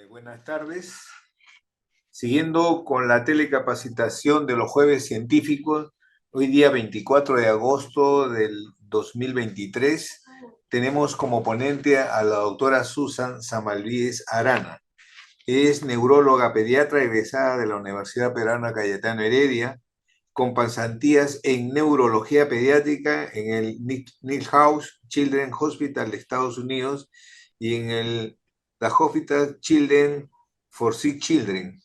Buenas tardes. Siguiendo con la telecapacitación de los jueves científicos, hoy día 24 de agosto del 2023, tenemos como ponente a la doctora Susan Samalvíez Arana. Es neuróloga pediatra egresada de la Universidad Peruana Cayetano Heredia, con pasantías en neurología pediátrica en el Milhouse Children's Hospital de Estados Unidos y en el The Hospital Children for Sick Children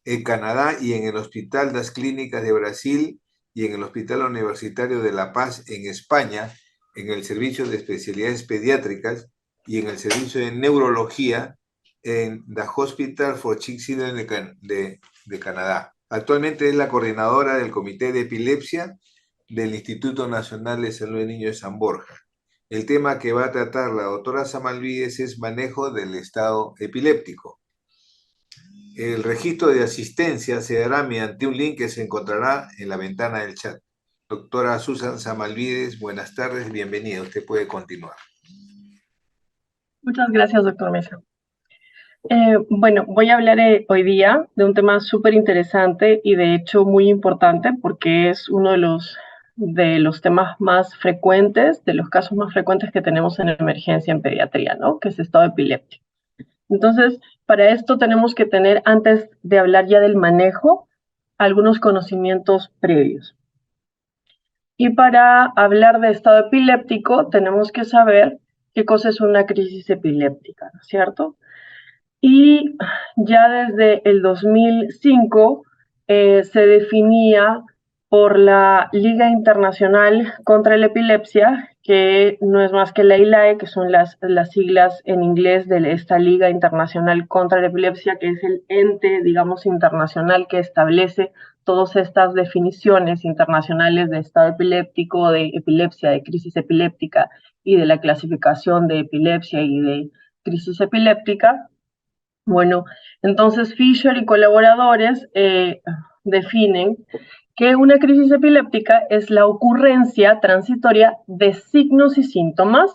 en Canadá y en el Hospital das Clínicas de Brasil y en el Hospital Universitario de La Paz en España, en el Servicio de Especialidades Pediátricas y en el Servicio de Neurología en The Hospital for Sick Children de Canadá. Actualmente es la coordinadora del Comité de Epilepsia del Instituto Nacional de Salud de Niños de San Borja. El tema que va a tratar la doctora Samalvíez es manejo del estado epiléptico. El registro de asistencia se dará mediante un link que se encontrará en la ventana del chat. Doctora Susan Samalvíez, buenas tardes, bienvenida. Usted puede continuar. Muchas gracias, doctor Mesa. Bueno, voy a hablar hoy día de un tema súper interesante y de hecho muy importante porque es uno de los temas más frecuentes, de los casos más frecuentes que tenemos en emergencia en pediatría, ¿no? Que es estado epiléptico. Entonces, para esto tenemos que tener, antes de hablar ya del manejo, algunos conocimientos previos. Y para hablar de estado epiléptico, tenemos que saber qué cosa es una crisis epiléptica, ¿no es cierto? Y ya desde el 2005 se definía por la Liga Internacional contra la Epilepsia, que no es más que la ILAE, que son las siglas en inglés de esta Liga Internacional contra la Epilepsia, que es el ente, digamos, internacional que establece todas estas definiciones internacionales de estado epiléptico, de epilepsia, de crisis epiléptica y de la clasificación de epilepsia y de crisis epiléptica. Bueno, entonces Fisher y colaboradores definen que una crisis epiléptica es la ocurrencia transitoria de signos y síntomas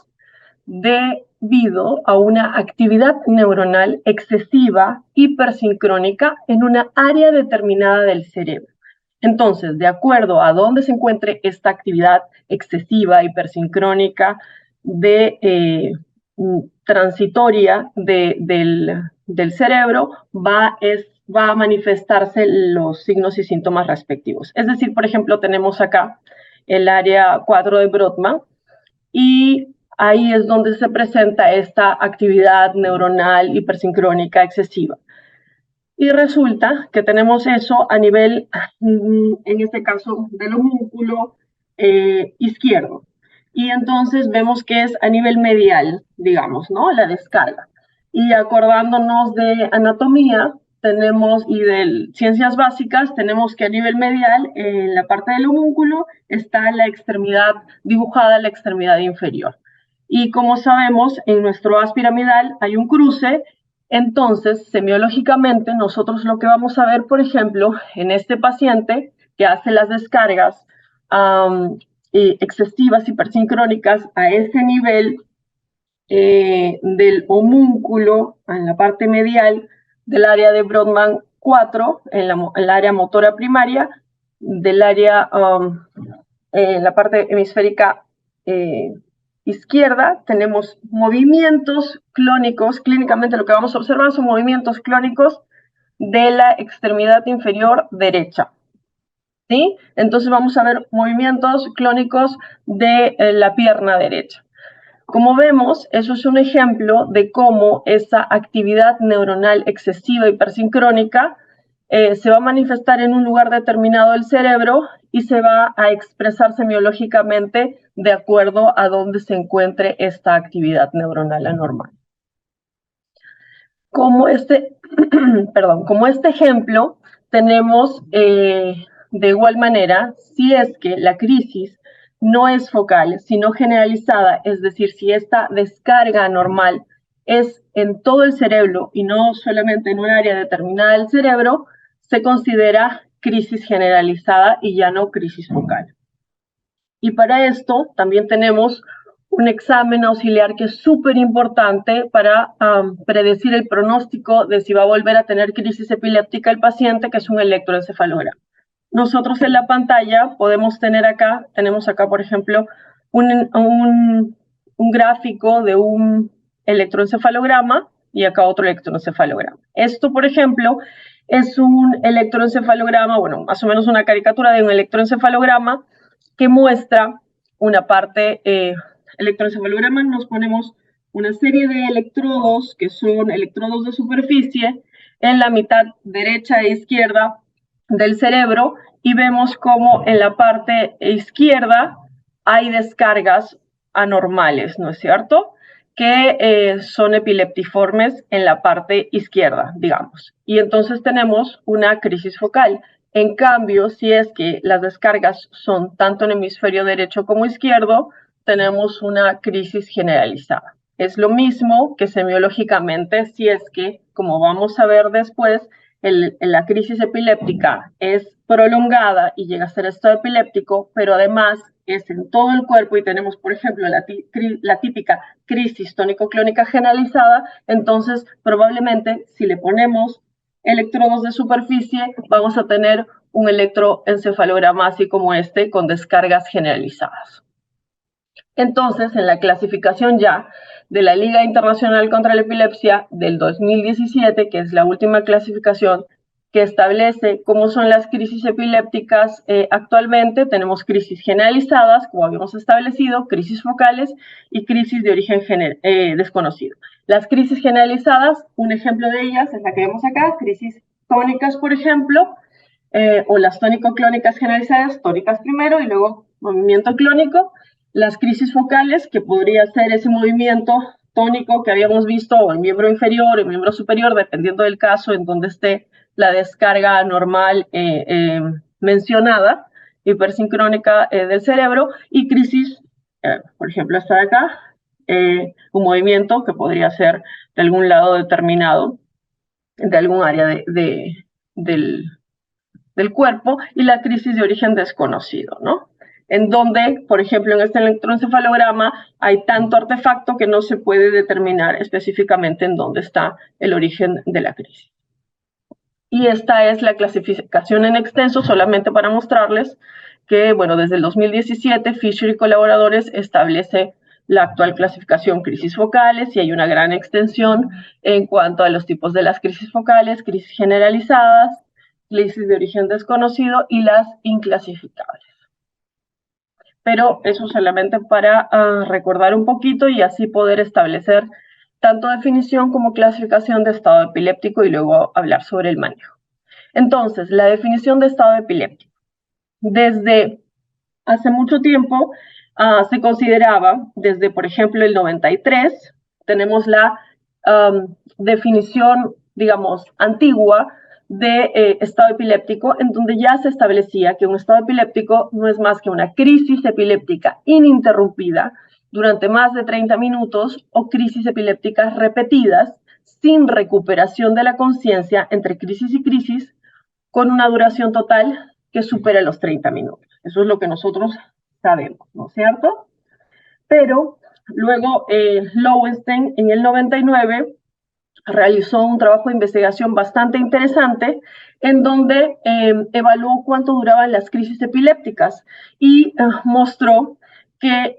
debido a una actividad neuronal excesiva hipersincrónica en una área determinada del cerebro. Entonces, de acuerdo a dónde se encuentre esta actividad excesiva hipersincrónica transitoria del cerebro, va a manifestarse los signos y síntomas respectivos. Es decir, por ejemplo, tenemos acá el área 4 de Brodmann y ahí es donde se presenta esta actividad neuronal hipersincrónica excesiva. Y resulta que tenemos eso a nivel, en este caso, del homúnculo izquierdo. Y entonces vemos que es a nivel medial, digamos, ¿no? La descarga. Y acordándonos de anatomía, tenemos, y de ciencias básicas, tenemos que a nivel medial, en la parte del homúnculo, está la extremidad dibujada, la extremidad inferior. Y como sabemos, en nuestro haz piramidal hay un cruce. Entonces, semiológicamente, nosotros lo que vamos a ver, por ejemplo, en este paciente que hace las descargas excesivas hipersincrónicas a ese nivel del homúnculo, en la parte medial del área de Brodmann 4, en el área motora primaria, del área, en la parte hemisférica izquierda, tenemos movimientos clónicos. Clínicamente lo que vamos a observar son movimientos clónicos de la extremidad inferior derecha. ¿Sí? Entonces vamos a ver movimientos clónicos de la pierna derecha. Como vemos, eso es un ejemplo de cómo esa actividad neuronal excesiva hipersincrónica se va a manifestar en un lugar determinado del cerebro y se va a expresar semiológicamente de acuerdo a dónde se encuentre esta actividad neuronal anormal. Como este ejemplo, tenemos de igual manera, si es que la crisis no es focal, sino generalizada, es decir, si esta descarga anormal es en todo el cerebro y no solamente en un área determinada del cerebro, se considera crisis generalizada y ya no crisis focal. Y para esto también tenemos un examen auxiliar que es súper importante para predecir el pronóstico de si va a volver a tener crisis epiléptica el paciente, que es un electroencefalograma. Nosotros en la pantalla podemos tener acá, tenemos acá, por ejemplo, un gráfico de un electroencefalograma y acá otro electroencefalograma. Esto, por ejemplo, es un electroencefalograma, bueno, más o menos una caricatura de un electroencefalograma que muestra una parte electroencefalograma. Nos ponemos una serie de electrodos que son electrodos de superficie en la mitad derecha e izquierda del cerebro y vemos como en la parte izquierda hay descargas anormales, ¿no es cierto? Que son epileptiformes en la parte izquierda, digamos. Y entonces tenemos una crisis focal. En cambio, si es que las descargas son tanto en hemisferio derecho como izquierdo, tenemos una crisis generalizada. Es lo mismo que semiológicamente, si es que, como vamos a ver después, la crisis epiléptica es prolongada y llega a ser estado epiléptico, pero además es en todo el cuerpo y tenemos, por ejemplo, la típica crisis tónico-clónica generalizada, entonces probablemente si le ponemos electrodos de superficie vamos a tener un electroencefalograma así como este con descargas generalizadas. Entonces, en la clasificación ya de la Liga Internacional contra la Epilepsia del 2017, que es la última clasificación que establece cómo son las crisis epilépticas actualmente, tenemos crisis generalizadas, como habíamos establecido, crisis focales y crisis de origen desconocido. Las crisis generalizadas, un ejemplo de ellas es la que vemos acá, crisis tónicas, por ejemplo, o las tónico-clónicas generalizadas, tónicas primero y luego movimiento clónico. Las crisis focales, que podría ser ese movimiento tónico que habíamos visto o el miembro inferior o el miembro superior, dependiendo del caso en donde esté la descarga normal mencionada, hipersincrónica del cerebro, y crisis, por ejemplo, esta de acá, un movimiento que podría ser de algún lado determinado, de algún área del cuerpo, y la crisis de origen desconocido, ¿no? En donde, por ejemplo, en este electroencefalograma hay tanto artefacto que no se puede determinar específicamente en dónde está el origen de la crisis. Y esta es la clasificación en extenso, solamente para mostrarles que, bueno, desde el 2017, Fisher y colaboradores establece la actual clasificación crisis focales y hay una gran extensión en cuanto a los tipos de las crisis focales, crisis generalizadas, crisis de origen desconocido y las inclasificables. Pero eso solamente para recordar un poquito y así poder establecer tanto definición como clasificación de estado epiléptico y luego hablar sobre el manejo. Entonces, la definición de estado epiléptico. Desde hace mucho tiempo se consideraba, desde por ejemplo el 93, tenemos la definición, digamos, antigua de estado epiléptico, en donde ya se establecía que un estado epiléptico no es más que una crisis epiléptica ininterrumpida durante más de 30 minutos o crisis epilépticas repetidas sin recuperación de la conciencia entre crisis y crisis con una duración total que supera los 30 minutos. Eso es lo que nosotros sabemos, ¿no es cierto? Pero luego Lowenstein en el 99 realizó un trabajo de investigación bastante interesante en donde evaluó cuánto duraban las crisis epilépticas y mostró que,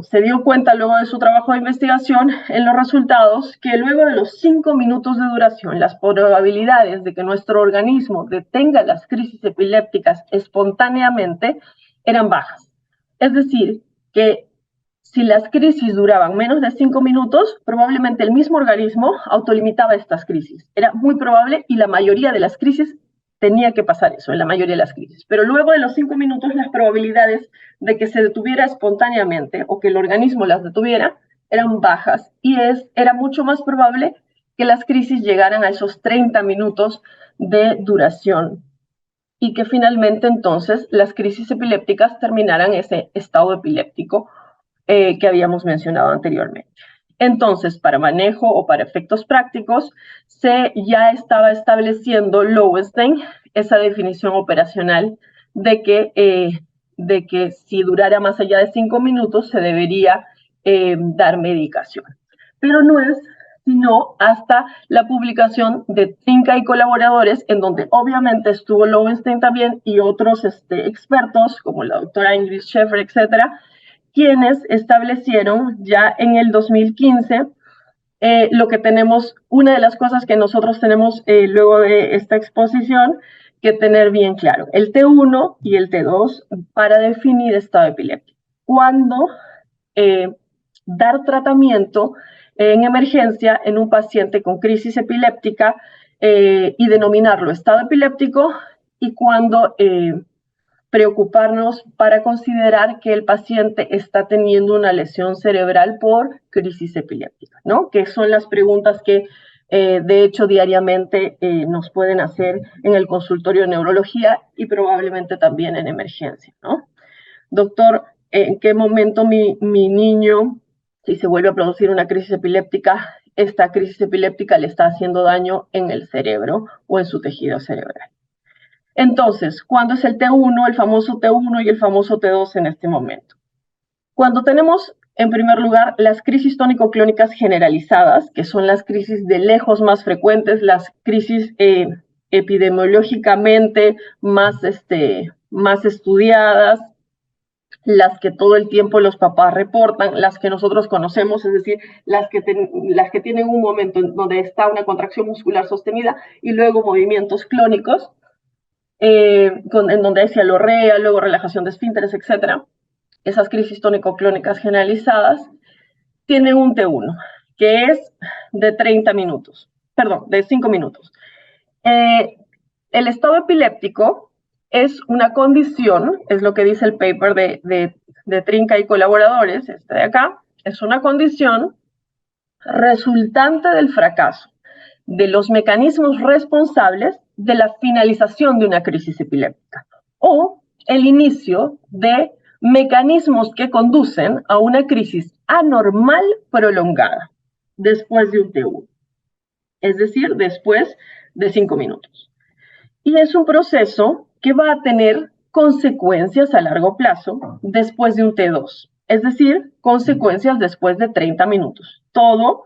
se dio cuenta luego de su trabajo de investigación en los resultados que luego de los 5 minutos de duración, las probabilidades de que nuestro organismo detenga las crisis epilépticas espontáneamente eran bajas. Es decir, que si las crisis duraban menos de 5 minutos, probablemente el mismo organismo autolimitaba estas crisis. Era muy probable y la mayoría de las crisis tenía que pasar eso, en la mayoría de las crisis. Pero luego de los 5 minutos, las probabilidades de que se detuviera espontáneamente o que el organismo las detuviera eran bajas y era mucho más probable que las crisis llegaran a esos 30 minutos de duración y que finalmente entonces las crisis epilépticas terminaran ese estado epiléptico que habíamos mencionado anteriormente. Entonces, para manejo o para efectos prácticos, se ya estaba estableciendo Lowenstein esa definición operacional de que si durara más allá de 5 minutos, se debería dar medicación. Pero no es sino hasta la publicación de Trinca y colaboradores, en donde obviamente estuvo Lowenstein también y otros expertos, como la doctora Ingrid Schaeffer, etcétera, quienes establecieron ya en el 2015 lo que tenemos, una de las cosas que nosotros tenemos luego de esta exposición, que tener bien claro, el T1 y el T2 para definir estado epiléptico. Cuando dar tratamiento en emergencia en un paciente con crisis epiléptica y denominarlo estado epiléptico, y cuando preocuparnos para considerar que el paciente está teniendo una lesión cerebral por crisis epiléptica, ¿no? Que son las preguntas que de hecho diariamente nos pueden hacer en el consultorio de neurología y probablemente también en emergencia, ¿no? Doctor, ¿en qué momento mi niño, si se vuelve a producir una crisis epiléptica, esta crisis epiléptica le está haciendo daño en el cerebro o en su tejido cerebral? Entonces, ¿cuándo es el T1, el famoso T1 y el famoso T2 en este momento? Cuando tenemos, en primer lugar, las crisis tónico-clónicas generalizadas, que son las crisis de lejos más frecuentes, las crisis epidemiológicamente más estudiadas, las que todo el tiempo los papás reportan, las que nosotros conocemos, es decir, las que tienen un momento en donde está una contracción muscular sostenida y luego movimientos clónicos, en donde hay cialorrea, luego relajación de esfínteres, etc. Esas crisis tónico-clónicas generalizadas tienen un T1, que es de 30 minutos, perdón, de 5 minutos. El estado epiléptico es una condición, es lo que dice el paper de Trinca y colaboradores, este de acá, es una condición resultante del fracaso de los mecanismos responsables de la finalización de una crisis epiléptica o el inicio de mecanismos que conducen a una crisis anormal prolongada después de un T1, es decir, después de 5 minutos. Y es un proceso que va a tener consecuencias a largo plazo después de un T2, es decir, consecuencias después de 30 minutos. Todo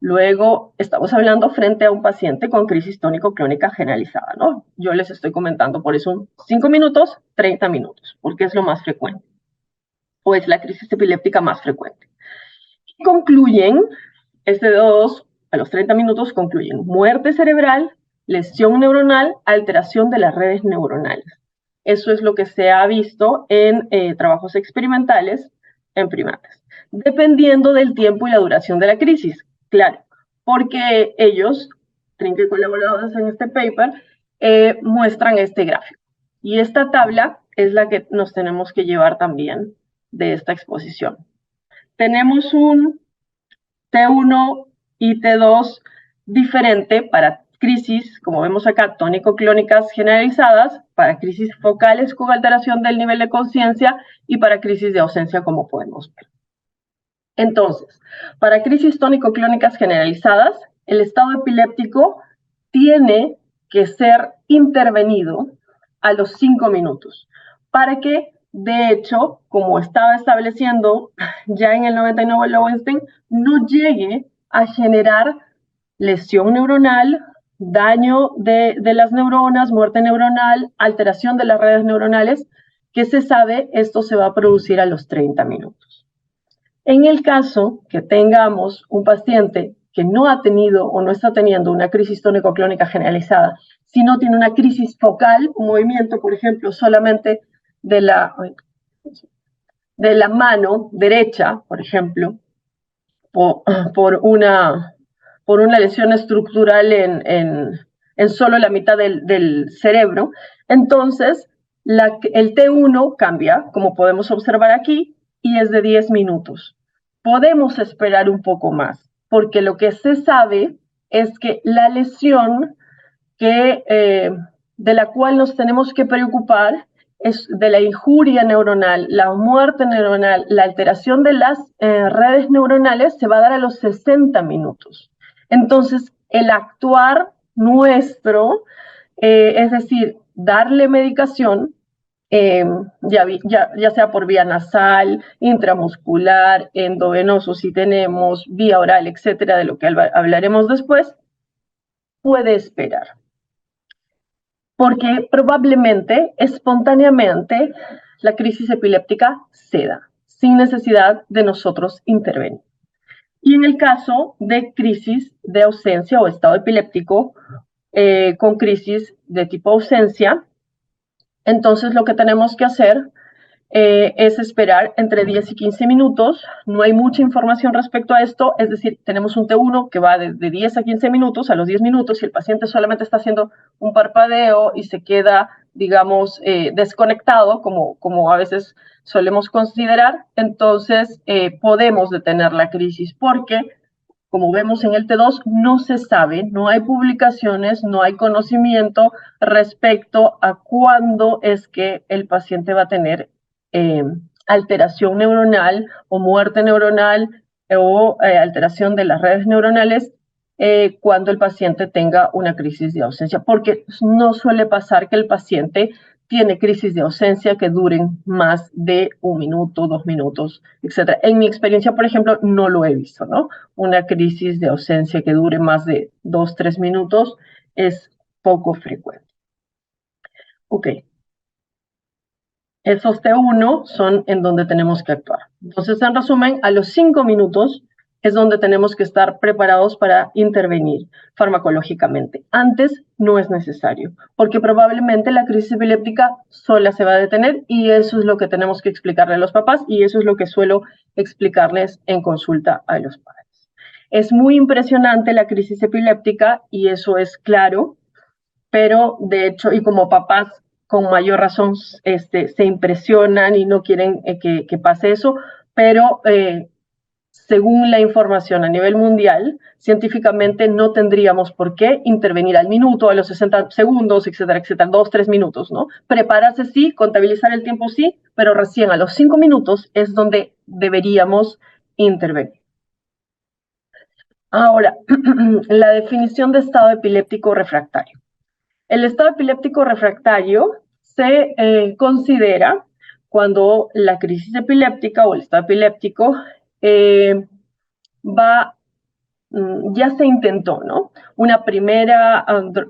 luego estamos hablando frente a un paciente con crisis tónico-clónica generalizada, ¿no? Yo les estoy comentando por eso 5 minutos, 30 minutos, porque es lo más frecuente, o es la crisis epiléptica más frecuente. Y concluyen, este 2 a los 30 minutos concluyen muerte cerebral, lesión neuronal, alteración de las redes neuronales. Eso es lo que se ha visto en trabajos experimentales en primates, dependiendo del tiempo y la duración de la crisis. Claro, porque ellos, Trinca y colaboradores en este paper, muestran este gráfico. Y esta tabla es la que nos tenemos que llevar también de esta exposición. Tenemos un T1 y T2 diferente para crisis, como vemos acá, tónico-clónicas generalizadas, para crisis focales con alteración del nivel de conciencia y para crisis de ausencia, como podemos ver. Entonces, para crisis tónico-clónicas generalizadas, el estado epiléptico tiene que ser intervenido a los 5 minutos para que, de hecho, como estaba estableciendo ya en el 99 Lowenstein, no llegue a generar lesión neuronal, daño de las neuronas, muerte neuronal, alteración de las redes neuronales, que se sabe esto se va a producir a los 30 minutos. En el caso que tengamos un paciente que no ha tenido o no está teniendo una crisis tónico-clónica generalizada, sino tiene una crisis focal, un movimiento, por ejemplo, solamente de la mano derecha, por ejemplo, por una lesión estructural en solo la mitad del cerebro, entonces el T1 cambia, como podemos observar aquí, y es de 10 minutos. Podemos esperar un poco más, porque lo que se sabe es que la lesión de la cual nos tenemos que preocupar es de la injuria neuronal, la muerte neuronal, la alteración de las redes neuronales se va a dar a los 60 minutos. Entonces, el actuar nuestro, es decir, darle medicación, ya sea por vía nasal, intramuscular, endovenoso si tenemos, vía oral, etcétera, de lo que hablaremos después, puede esperar. Porque probablemente, espontáneamente, la crisis epiléptica ceda, sin necesidad de nosotros intervenir. Y en el caso de crisis de ausencia o estado epiléptico con crisis de tipo ausencia, entonces lo que tenemos que hacer es esperar entre 10 y 15 minutos. No hay mucha información respecto a esto, es decir, tenemos un T1 que va de 10 a 15 minutos, a los 10 minutos, si el paciente solamente está haciendo un parpadeo y se queda, digamos, desconectado, como a veces solemos considerar, entonces podemos detener la crisis porque como vemos en el T2, no se sabe, no hay publicaciones, no hay conocimiento respecto a cuándo es que el paciente va a tener alteración neuronal o muerte neuronal o alteración de las redes neuronales cuando el paciente tenga una crisis de ausencia, porque no suele pasar que el paciente tiene crisis de ausencia que duren más de 1 minuto, 2 minutos, etc. En mi experiencia, por ejemplo, no lo he visto, ¿no? Una crisis de ausencia que dure más de 2, 3 minutos es poco frecuente. Ok. Esos T1 son en donde tenemos que actuar. Entonces, en resumen, a los 5 minutos es donde tenemos que estar preparados para intervenir farmacológicamente. Antes no es necesario, porque probablemente la crisis epiléptica sola se va a detener y eso es lo que tenemos que explicarle a los papás y eso es lo que suelo explicarles en consulta a los padres. Es muy impresionante la crisis epiléptica y eso es claro, pero de hecho, y como papás con mayor razón se impresionan y no quieren que pase eso, pero según la información a nivel mundial, científicamente no tendríamos por qué intervenir al minuto, a los 60 segundos, etcétera, etcétera, 2, 3 minutos, ¿no? Prepararse sí, contabilizar el tiempo sí, pero recién a los 5 minutos es donde deberíamos intervenir. Ahora, la definición de estado epiléptico refractario. El estado epiléptico refractario se considera cuando la crisis epiléptica o el estado epiléptico ya se intentó, ¿no? Una primera,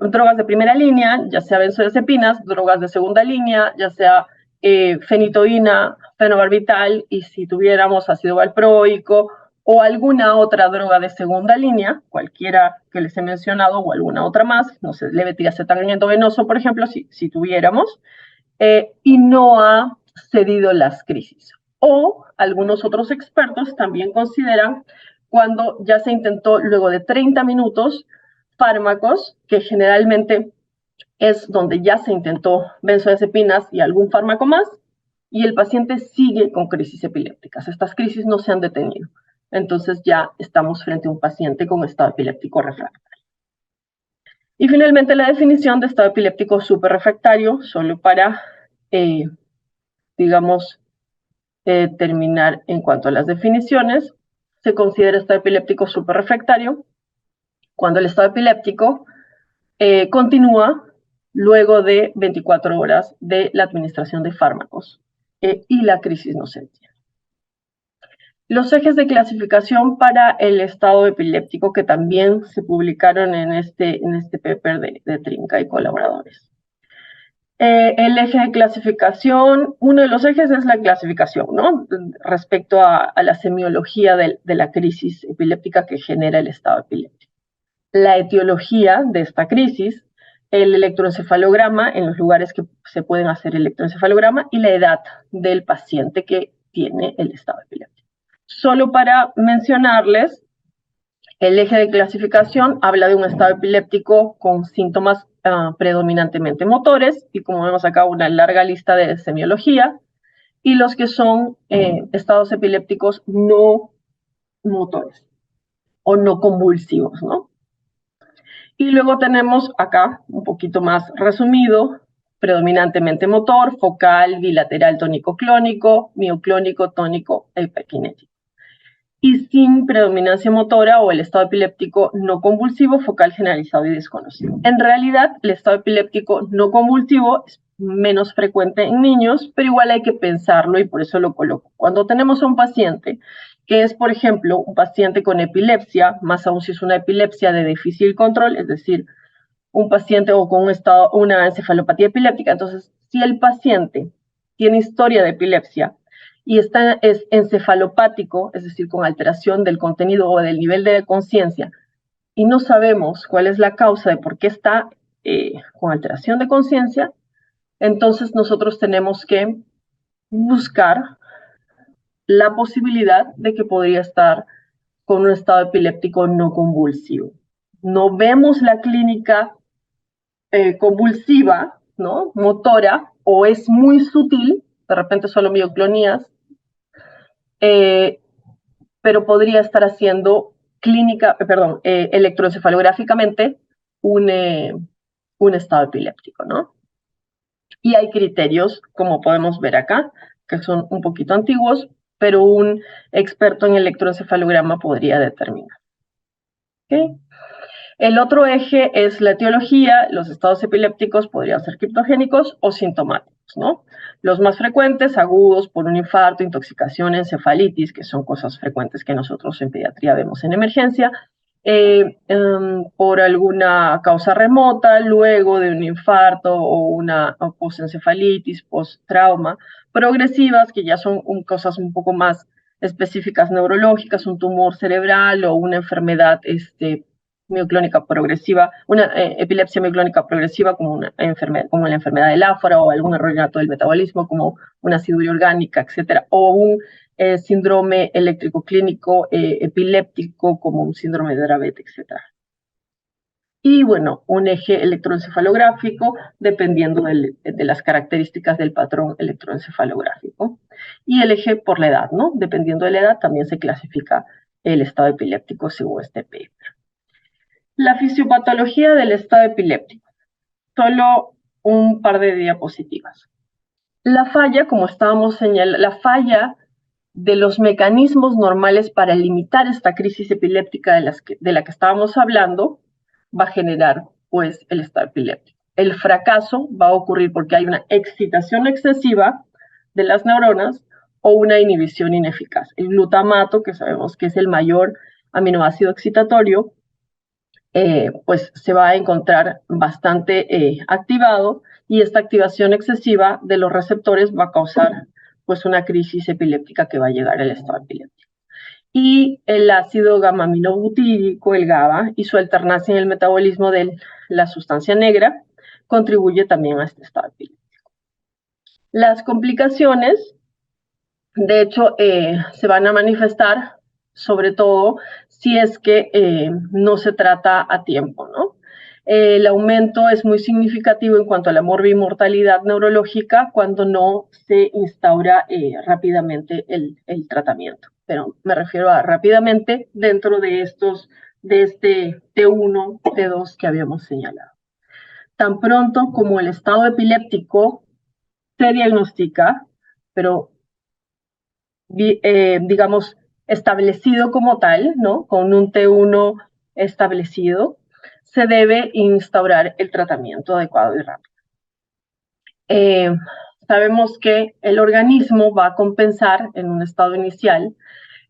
drogas de primera línea, ya sea benzodiazepinas, drogas de segunda línea, ya sea fenitoína, fenobarbital, y si tuviéramos ácido valproico o alguna otra droga de segunda línea, cualquiera que les he mencionado o alguna otra más, no sé, levetiracetam endovenoso, por ejemplo, si tuviéramos, y no ha cedido las crisis. O algunos otros expertos también consideran cuando ya se intentó luego de 30 minutos fármacos, que generalmente es donde ya se intentó benzodiazepinas y algún fármaco más, y el paciente sigue con crisis epilépticas. Estas crisis no se han detenido. Entonces ya estamos frente a un paciente con estado epiléptico refractario. Y finalmente la definición de estado epiléptico superrefractario, solo para, digamos, terminar en cuanto a las definiciones, se considera estado epiléptico superrefractario cuando el estado epiléptico continúa luego de 24 horas de la administración de fármacos y la crisis no se detiene. Los ejes de clasificación para el estado epiléptico que también se publicaron en este paper de Trinca y colaboradores. El eje de clasificación, uno de los ejes es la clasificación, ¿no? Respecto a la semiología de la crisis epiléptica que genera el estado epiléptico. La etiología de esta crisis, el electroencefalograma, en los lugares que se pueden hacer electroencefalograma, y la edad del paciente que tiene el estado epiléptico. Solo para mencionarles, el eje de clasificación habla de un estado epiléptico con síntomas predominantemente motores, y como vemos acá una larga lista de semiología, y los que son estados epilépticos no motores o no convulsivos, ¿no? Y luego tenemos acá, un poquito más resumido, predominantemente motor, focal, bilateral tónico-clónico, mioclónico, tónico, hiperkinético. Y sin predominancia motora o el estado epiléptico no convulsivo, focal generalizado y desconocido. En realidad, el estado epiléptico no convulsivo menos frecuente en niños, pero igual hay que pensarlo y por eso lo coloco. Cuando tenemos a un paciente que es, por ejemplo, un paciente con epilepsia, más aún si es una epilepsia de difícil control, es decir, un paciente o con una encefalopatía epiléptica, entonces, si el paciente tiene historia de epilepsia y es encefalopático, es decir, con alteración del contenido o del nivel de conciencia, y no sabemos cuál es la causa de por qué está con alteración de conciencia, entonces nosotros tenemos que buscar la posibilidad de que podría estar con un estado epiléptico no convulsivo. No vemos la clínica convulsiva, ¿no? Motora, o es muy sutil, de repente solo mioclonías, eh, pero podría estar haciendo electroencefalográficamente un estado epiléptico, ¿no? Y hay criterios, como podemos ver acá, que son un poquito antiguos, pero un experto en electroencefalograma podría determinar. ¿Okay? El otro eje es la etiología. Los estados epilépticos podrían ser criptogénicos o sintomáticos, ¿no? Los más frecuentes, agudos por un infarto, intoxicación, encefalitis, que son cosas frecuentes que nosotros en pediatría vemos en emergencia, por alguna causa remota, luego de un infarto o una postencefalitis, post-trauma, progresivas, que ya son cosas un poco más específicas neurológicas, un tumor cerebral o una enfermedad mioclónica progresiva, una epilepsia mioclónica progresiva como como la enfermedad del Áfora o algún error innato del metabolismo como una aciduria orgánica, etcétera, o un síndrome eléctrico clínico epiléptico como un síndrome de Dravet, etcétera. Y bueno, un eje electroencefalográfico dependiendo de las características del patrón electroencefalográfico. Y el eje por la edad, ¿no? Dependiendo de la edad también se clasifica el estado epiléptico según este paper. La fisiopatología del estado epiléptico. Solo un par de diapositivas. La falla, como estábamos señalando, la falla de los mecanismos normales para limitar esta crisis epiléptica de la que estábamos hablando va a generar, pues, el estado epiléptico. El fracaso va a ocurrir porque hay una excitación excesiva de las neuronas o una inhibición ineficaz. El glutamato, que sabemos que es el mayor aminoácido excitatorio, pues se va a encontrar bastante activado y esta activación excesiva de los receptores va a causar pues una crisis epiléptica que va a llegar al estado epiléptico. Y el ácido gamma-aminobutírico, el GABA, y su alternancia en el metabolismo de la sustancia negra contribuye también a este estado epiléptico. Las complicaciones, de hecho, se van a manifestar sobre todo si es que no se trata a tiempo, ¿no? El aumento es muy significativo en cuanto a la mortalidad neurológica cuando no se instaura rápidamente el tratamiento. Pero me refiero a rápidamente dentro de este T1, T2 que habíamos señalado. Tan pronto como el estado epiléptico se diagnostica, pero digamos, establecido como tal, ¿no? Con un T1 establecido, se debe instaurar el tratamiento adecuado y rápido. Sabemos que el organismo va a compensar en un estado inicial,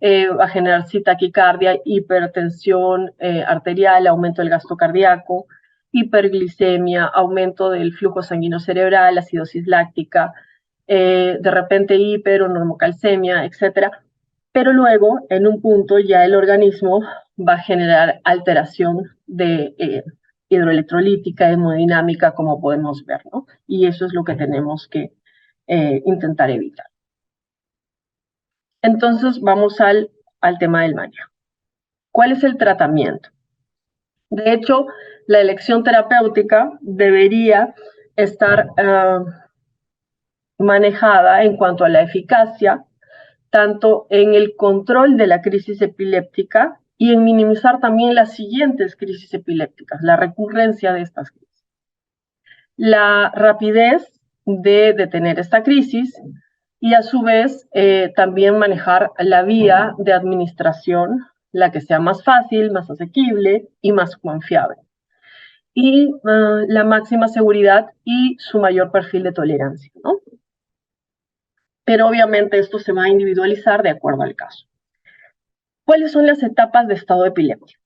va a generar taquicardia, hipertensión arterial, aumento del gasto cardíaco, hiperglicemia, aumento del flujo sanguíneo cerebral, acidosis láctica, de repente hiper o normocalcemia, etcétera. Pero luego, en un punto, ya el organismo va a generar alteración de hidroelectrolítica, hemodinámica, como podemos ver, ¿no? Y eso es lo que tenemos que intentar evitar. Entonces, vamos al tema del manejo. ¿Cuál es el tratamiento? De hecho, la elección terapéutica debería estar manejada en cuanto a la eficacia, tanto en el control de la crisis epiléptica y en minimizar también las siguientes crisis epilépticas, la recurrencia de estas crisis. La rapidez de detener esta crisis y a su vez también manejar la vía de administración, la que sea más fácil, más asequible y más confiable. y la máxima seguridad y su mayor perfil de tolerancia, ¿no? Pero obviamente esto se va a individualizar de acuerdo al caso. ¿Cuáles son las etapas de estado epiléptico?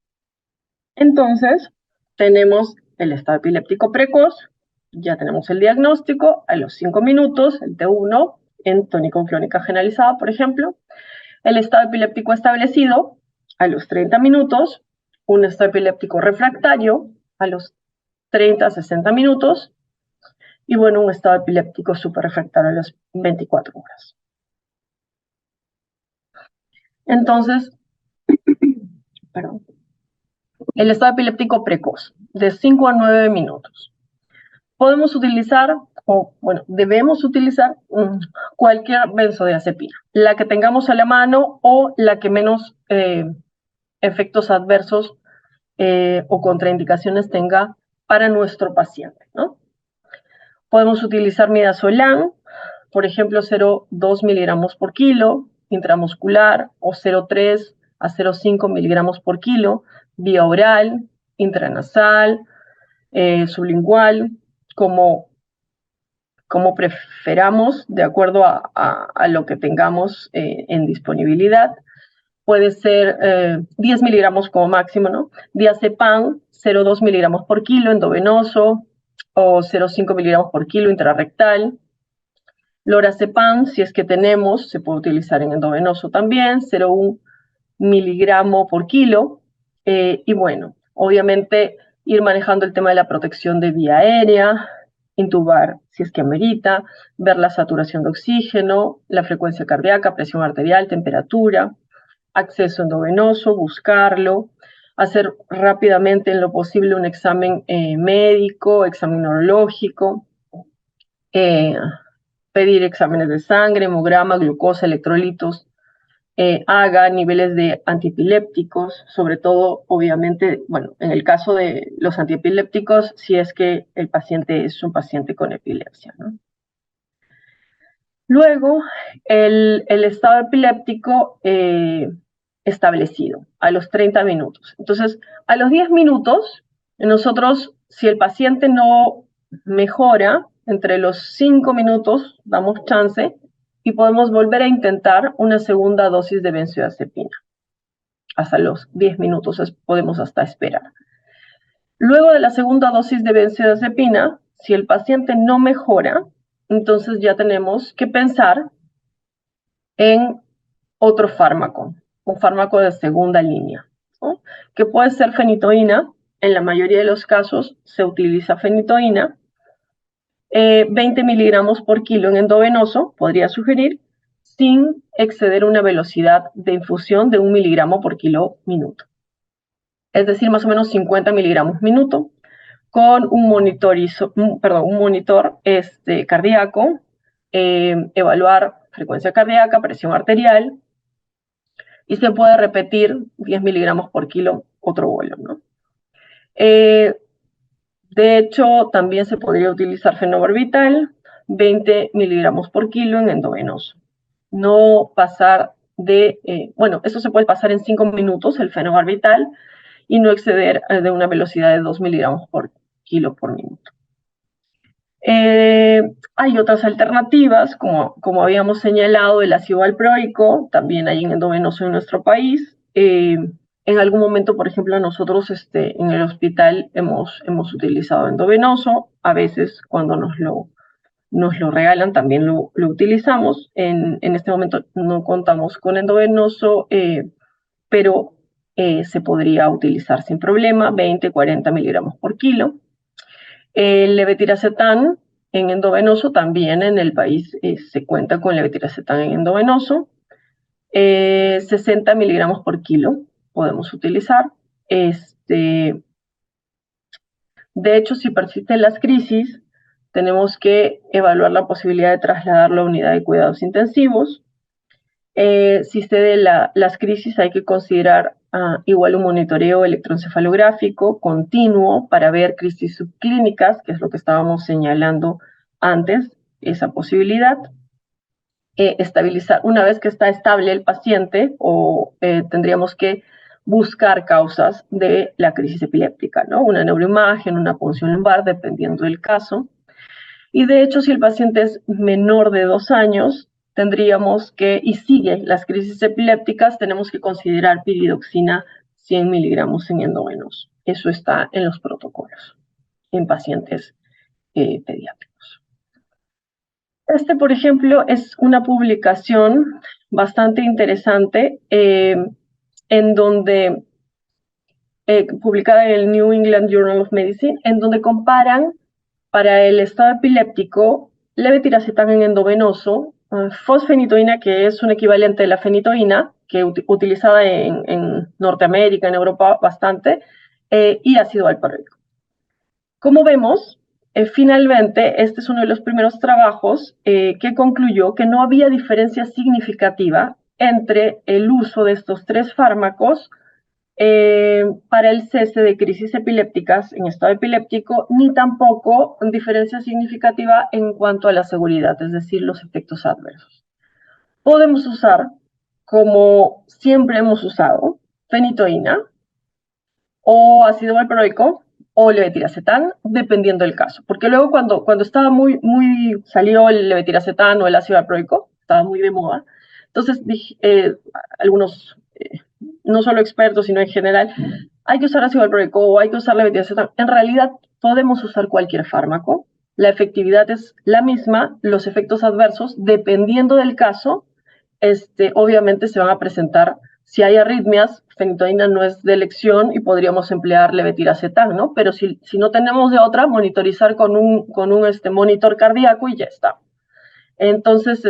Entonces, tenemos el estado epiléptico precoz, ya tenemos el diagnóstico a los 5 minutos, el T1, en tónico-clónica generalizada, por ejemplo. El estado epiléptico establecido a los 30 minutos, un estado epiléptico refractario a los 30 a 60 minutos, y bueno, un estado epiléptico superrefractario a las 24 horas. Entonces, perdón, el estado epiléptico precoz, de 5 a 9 minutos. Podemos utilizar, o bueno, debemos utilizar cualquier benzodiazepina, la que tengamos a la mano o la que menos efectos adversos o contraindicaciones tenga para nuestro paciente, ¿no? Podemos utilizar midazolam, por ejemplo, 0,2 miligramos por kilo intramuscular o 0,3 a 0,5 miligramos por kilo vía oral, intranasal, sublingual, como preferamos, de acuerdo a lo que tengamos en disponibilidad. Puede ser 10 miligramos como máximo, ¿no? Diazepam, 0,2 miligramos por kilo endovenoso o 0,5 miligramos por kilo intrarrectal. Lorazepam, si es que tenemos, se puede utilizar en endovenoso también, 0,1 miligramo por kilo. Y bueno, obviamente ir manejando el tema de la protección de vía aérea, intubar si es que amerita, ver la saturación de oxígeno, la frecuencia cardíaca, presión arterial, temperatura, acceso endovenoso, buscarlo, hacer rápidamente en lo posible un examen médico, examen neurológico, pedir exámenes de sangre, hemograma, glucosa, electrolitos, haga niveles de antiepilépticos, sobre todo, obviamente, bueno, en el caso de los antiepilépticos, si es que el paciente es un paciente con epilepsia, ¿no? Luego, el estado epiléptico establecido a los 30 minutos. Entonces, a los 10 minutos, nosotros, si el paciente no mejora, entre los 5 minutos damos chance y podemos volver a intentar una segunda dosis de benzodiazepina. Hasta los 10 minutos podemos hasta esperar. Luego de la segunda dosis de benzodiazepina, si el paciente no mejora, entonces ya tenemos que pensar en otro fármaco, un fármaco de segunda línea, ¿no? Que puede ser fenitoína. En la mayoría de los casos se utiliza fenitoína. 20 miligramos por kilo en endovenoso, podría sugerir, sin exceder una velocidad de infusión de 1 miligramo por kilo minuto. Es decir, más o menos 50 miligramos minuto, con un monitor cardíaco, evaluar frecuencia cardíaca, presión arterial, y se puede repetir 10 miligramos por kilo otro vuelo, ¿no? De hecho, también se podría utilizar fenobarbital, 20 miligramos por kilo en endovenoso. No pasar de, bueno, eso se puede pasar en 5 minutos, el fenobarbital, y no exceder de una velocidad de 2 miligramos por kilo por minuto. Hay otras alternativas, como habíamos señalado, el ácido valproico, también hay en endovenoso en nuestro país. En algún momento, por ejemplo, nosotros en el hospital hemos utilizado endovenoso, a veces cuando nos lo regalan también lo utilizamos. En este momento no contamos con endovenoso, pero se podría utilizar sin problema, 20, 40 miligramos por kilo. El levetiracetam en endovenoso, también en el país se cuenta con levetiracetam en endovenoso. 60 miligramos por kilo podemos utilizar. De hecho, si persisten las crisis, tenemos que evaluar la posibilidad de trasladarlo a unidad de cuidados intensivos. Si se den las crisis, hay que considerar igual un monitoreo electroencefalográfico continuo para ver crisis subclínicas, que es lo que estábamos señalando antes, esa posibilidad. Estabilizar, una vez que está estable el paciente, tendríamos que buscar causas de la crisis epiléptica, ¿no? Una neuroimagen, una punción lumbar, dependiendo del caso. Y de hecho, si el paciente es menor de 2 años, tendríamos que, y sigue las crisis epilépticas, tenemos que considerar piridoxina 100 miligramos en endovenoso. Eso está en los protocolos en pacientes pediátricos. Por ejemplo, es una publicación bastante interesante en donde, publicada en el New England Journal of Medicine, en donde comparan para el estado epiléptico levetiracetam en endovenoso, fosfenitoína, que es un equivalente de la fenitoína, que utilizada en Norteamérica, en Europa bastante, y ácido valproico. Como vemos, finalmente, este es uno de los primeros trabajos que concluyó que no había diferencia significativa entre el uso de estos 3 fármacos para el cese de crisis epilépticas en estado epiléptico, ni tampoco diferencia significativa en cuanto a la seguridad, es decir, los efectos adversos. Podemos usar, como siempre hemos usado, fenitoína o ácido valproico o levetiracetam, dependiendo del caso. Porque luego cuando estaba salió el levetiracetam o el ácido valproico, estaba muy de moda, entonces algunos, no solo expertos, sino en general, hay que usar ácido valproico o hay que usar levetiracetam. En realidad podemos usar cualquier fármaco, la efectividad es la misma, los efectos adversos, dependiendo del caso, obviamente se van a presentar. Si hay arritmias, fenitoína no es de elección y podríamos emplear levetiracetam, ¿no? Pero si no tenemos de otra, monitorizar con un monitor cardíaco y ya está. Entonces,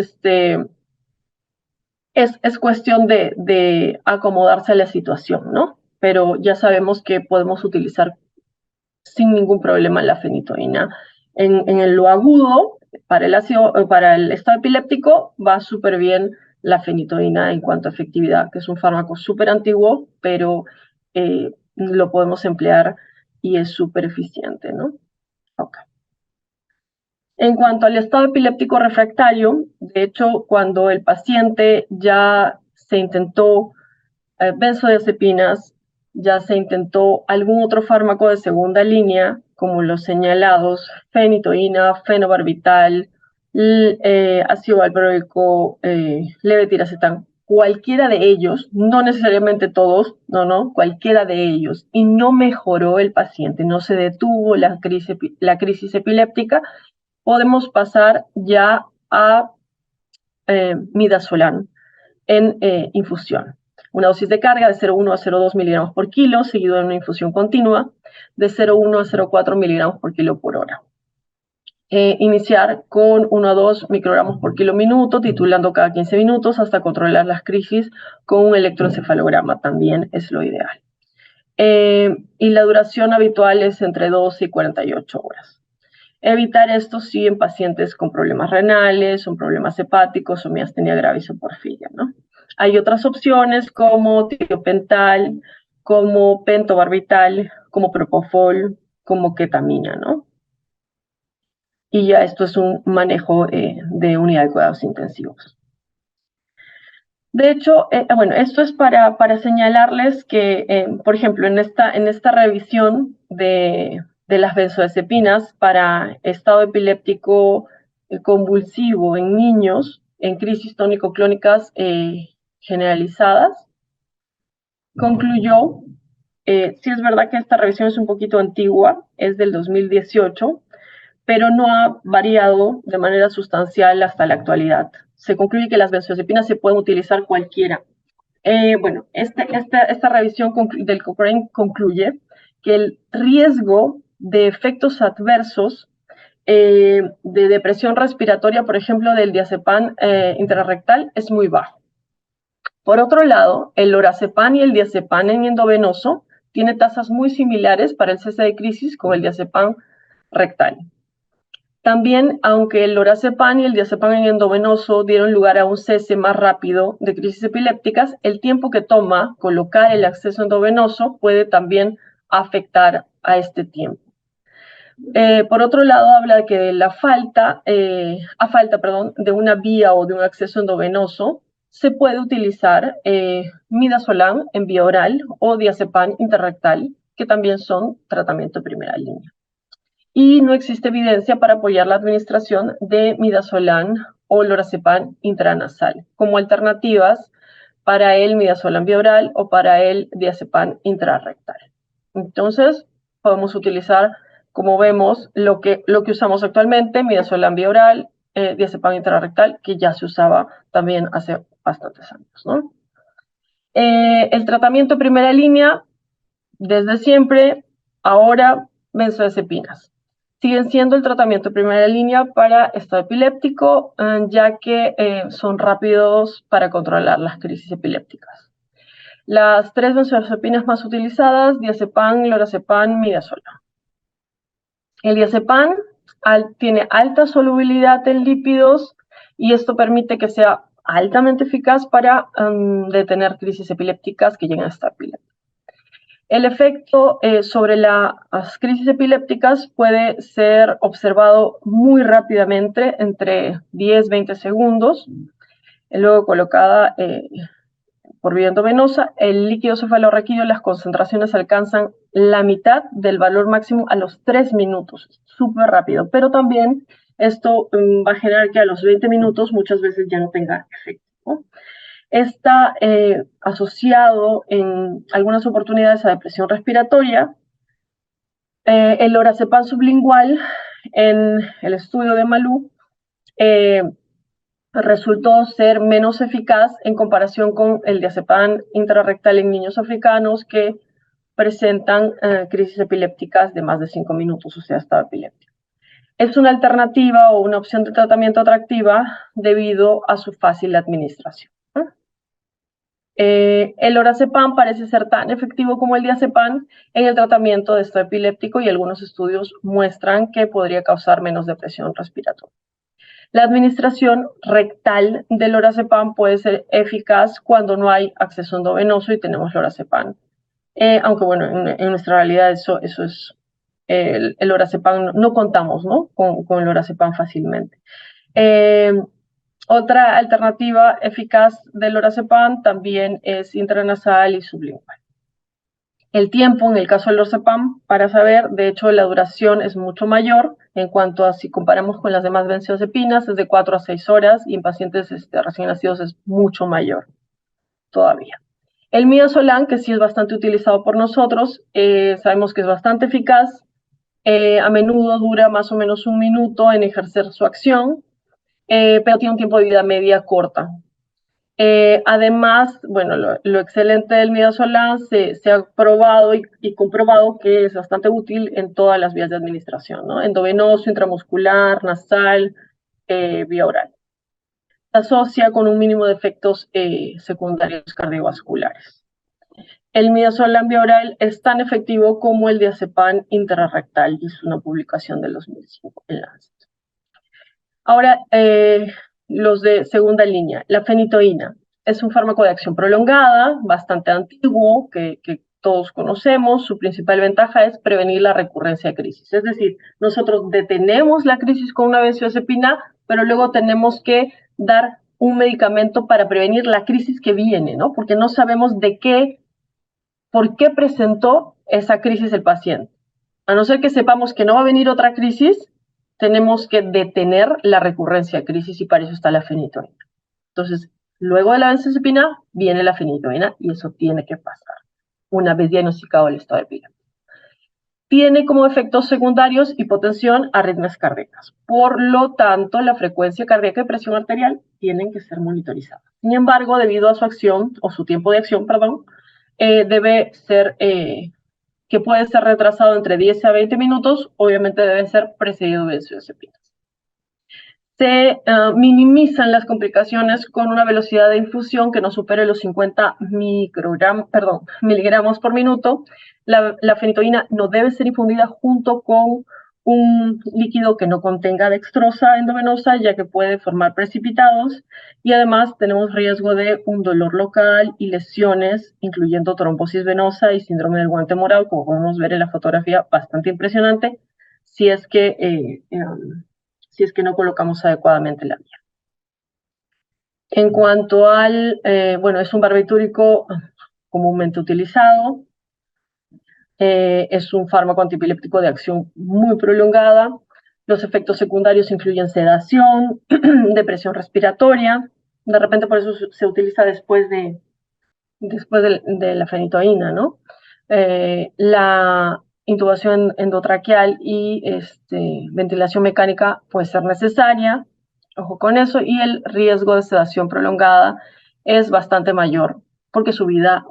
es cuestión de acomodarse a la situación, ¿no? Pero ya sabemos que podemos utilizar sin ningún problema la fenitoína. En lo agudo, para el estado epiléptico, va súper bien la fenitoína en cuanto a efectividad, que es un fármaco súper antiguo, pero lo podemos emplear y es súper eficiente, ¿no? Okay. En cuanto al estado epiléptico refractario, de hecho, cuando el paciente ya se intentó benzodiazepinas, ya se intentó algún otro fármaco de segunda línea, como los señalados, fenitoína, fenobarbital, ácido valproico, levetiracetam, cualquiera de ellos, no necesariamente todos, cualquiera de ellos, y no mejoró el paciente, no se detuvo la crisis epiléptica, podemos pasar ya a midazolam en infusión. Una dosis de carga de 0,1 a 0,2 miligramos por kilo, seguido de una infusión continua de 0,1 a 0,4 miligramos por kilo por hora. Iniciar con 1 a 2 microgramos por kilo minuto, titulando cada 15 minutos hasta controlar las crisis con un electroencefalograma, también es lo ideal. Y la duración habitual es entre 12 y 48 horas. Evitar esto sí en pacientes con problemas renales, o problemas hepáticos, o miastenia gravis o porfiria, ¿no? Hay otras opciones como tiopental, como pentobarbital, como propofol, como ketamina, ¿no? Y ya esto es un manejo de unidad de cuidados intensivos. De hecho, bueno, esto es para señalarles que, por ejemplo, en esta revisión de las benzodiazepinas para estado epiléptico convulsivo en niños en crisis tónico-clónicas generalizadas, concluyó, sí es verdad que esta revisión es un poquito antigua, es del 2018, pero no ha variado de manera sustancial hasta la actualidad. Se concluye que las benzodiazepinas se pueden utilizar cualquiera. Bueno, esta revisión del Cochrane concluye que el riesgo de efectos adversos de depresión respiratoria, por ejemplo, del diazepam intrarrectal es muy bajo. Por otro lado, el lorazepam y el diazepam en endovenoso tiene tasas muy similares para el cese de crisis con el diazepam rectal. También, aunque el lorazepam y el diazepam en endovenoso dieron lugar a un cese más rápido de crisis epilépticas, el tiempo que toma colocar el acceso endovenoso puede también afectar a este tiempo. Por otro lado, habla de que a falta de una vía o de un acceso endovenoso, se puede utilizar midazolam en vía oral o diazepam intrarrectal, que también son tratamiento de primera línea. Y no existe evidencia para apoyar la administración de midazolam o lorazepam intranasal como alternativas para el midazolam vía oral o para el diazepam intrarrectal. Entonces, podemos utilizar, como vemos, lo que usamos actualmente, midazolam vía oral, diazepam intrarrectal, que ya se usaba también hace bastantes años, ¿no? El tratamiento de primera línea, desde siempre, ahora benzodiazepinas. Siguen siendo el tratamiento de primera línea para estado epiléptico, ya que son rápidos para controlar las crisis epilépticas. Las 3 benzodiazepinas más utilizadas, diazepam, lorazepam, midazolam. El diazepam tiene alta solubilidad en lípidos y esto permite que sea altamente eficaz para detener crisis epilépticas que llegan a estar epilépticas. El efecto sobre las crisis epilépticas puede ser observado muy rápidamente, entre 10-20 segundos, luego colocada por vía endovenosa. El líquido cefalorraquídeo, las concentraciones alcanzan la mitad del valor máximo a los 3 minutos, súper rápido, pero también esto va a generar que a los 20 minutos muchas veces ya no tenga efecto, ¿no? Está asociado en algunas oportunidades a depresión respiratoria. El lorazepam sublingual, en el estudio de Malú, resultó ser menos eficaz en comparación con el diazepam intrarrectal en niños africanos que presentan crisis epilépticas de más de 5 minutos, o sea, estado epiléptico. Es una alternativa o una opción de tratamiento atractiva debido a su fácil administración. El lorazepam parece ser tan efectivo como el diazepam en el tratamiento de estado epiléptico y algunos estudios muestran que podría causar menos depresión respiratoria. La administración rectal del lorazepam puede ser eficaz cuando no hay acceso endovenoso y tenemos lorazepam. Aunque bueno, en nuestra realidad eso es, el lorazepam, no contamos, ¿no? con el lorazepam fácilmente. Otra alternativa eficaz del lorazepam también es intranasal y sublingual. El tiempo, en el caso del lorazepam, para saber, de hecho, la duración es mucho mayor en cuanto a si comparamos con las demás benzodiazepinas, es de 4 a 6 horas y en pacientes recién nacidos es mucho mayor todavía. El midazolam, que sí es bastante utilizado por nosotros, sabemos que es bastante eficaz, a menudo dura más o menos 1 minuto en ejercer su acción, pero tiene un tiempo de vida media corta. Además, bueno, lo excelente del midazolam se ha probado y comprobado que es bastante útil en todas las vías de administración, ¿no? Endovenoso, intramuscular, nasal, vía oral. Se asocia con un mínimo de efectos secundarios cardiovasculares. El midazolam vía oral es tan efectivo como el diazepam intrarrectal y es una publicación del 2005 en Lancet. Ahora, los de segunda línea. La fenitoína es un fármaco de acción prolongada, bastante antiguo, que todos conocemos. Su principal ventaja es prevenir la recurrencia de crisis. Es decir, nosotros detenemos la crisis con una benzodiazepina, pero luego tenemos que dar un medicamento para prevenir la crisis que viene, ¿no? Porque no sabemos por qué presentó esa crisis el paciente. A no ser que sepamos que no va a venir otra crisis, tenemos que detener la recurrencia de crisis y para eso está la fenitoína. Entonces, luego de la benzodiazepina viene la fenitoína y eso tiene que pasar una vez diagnosticado el estado epiléptico. Tiene como efectos secundarios hipotensión, arritmias cardíacas. Por lo tanto, la frecuencia cardíaca y presión arterial tienen que ser monitorizadas. Sin embargo, debido a su acción, o su tiempo de acción, perdón, debe ser que puede ser retrasado entre 10 a 20 minutos, obviamente debe ser precedido de benzodiazepinas. Se minimizan las complicaciones con una velocidad de infusión que no supere los 50 miligramos por minuto. La fenitoína no debe ser infundida junto con un líquido que no contenga dextrosa endovenosa, ya que puede formar precipitados, y además tenemos riesgo de un dolor local y lesiones, incluyendo trombosis venosa y síndrome del guante morado, como podemos ver en la fotografía, bastante impresionante, si es que no colocamos adecuadamente la vía. En cuanto al, bueno, es un barbitúrico comúnmente utilizado, es un fármaco antiepiléptico de acción muy prolongada. Los efectos secundarios incluyen sedación, depresión respiratoria. De repente por eso se utiliza después de la fenitoína, ¿no? La intubación endotraqueal y ventilación mecánica puede ser necesaria, ojo con eso, y el riesgo de sedación prolongada es bastante mayor, porque su vida